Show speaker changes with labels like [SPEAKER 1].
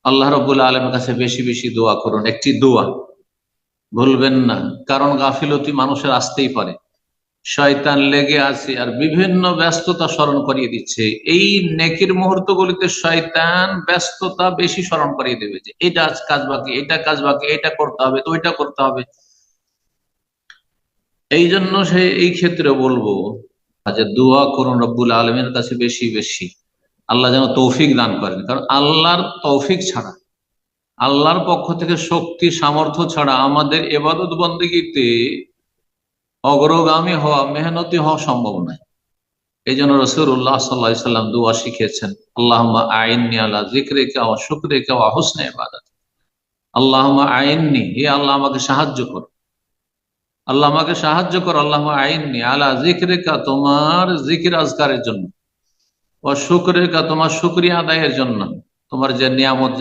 [SPEAKER 1] আল্লাহ রাব্বুল আলামিনের কাছে বেশি বেশি দোয়া করুন। একটি দোয়া ভুলবেন না, কারণ গাফিলতি মানুষের আসতেই পারে। শয়তান লেগে আছে আর বিভিন্ন ব্যস্ততা স্মরণ করিয়ে দিচ্ছে। এই নেকির মুহূর্তগুলিতে শয়তান ব্যস্ততা বেশি স্মরণ করিয়ে দেবে, যে এটা আজ কাজ বাকি, এটা কাজ বাকি, এটা করতে হবে, তো ওইটা করতে হবে। এই জন্য সে এই ক্ষেত্রে বলবো যে দোয়া করুন রব্বুল আলমীর কাছে বেশি বেশি, আল্লাহ যেন তৌফিক দান করেন। কারণ আল্লাহর তৌফিক ছাড়া, আল্লাহর পক্ষ থেকে শক্তি সামর্থ্য ছাড়া আমাদের ইবাদত বন্দেগীতে অগ্রগামী হওয়া, মেহনতি হওয়া সম্ভব নয়। এই জন্য রাসূলুল্লাহ সাল্লাল্লাহু আলাইহি সাল্লাম দোয়া শিখিয়েছেন, আল্লাহুম্মা আইন্নি আলা যিকরিকা ওয়া শুকরিকা ওয়া হুসনি ইবাদাতিক। আল্লাহুম্মা আইন্নি, হে আল্লাহ আমাকে সাহায্য করো, আল্লাহ আমাকে সাহায্য করো। আল্লাহুম্মা আইন্নি আলা যিকরিকা, তোমার জিকির আজকারের জন্য, ওয়া শুকরিকা, তোমার শুকরিয়া আদায়ের জন্য, তোমার যে নিয়ামত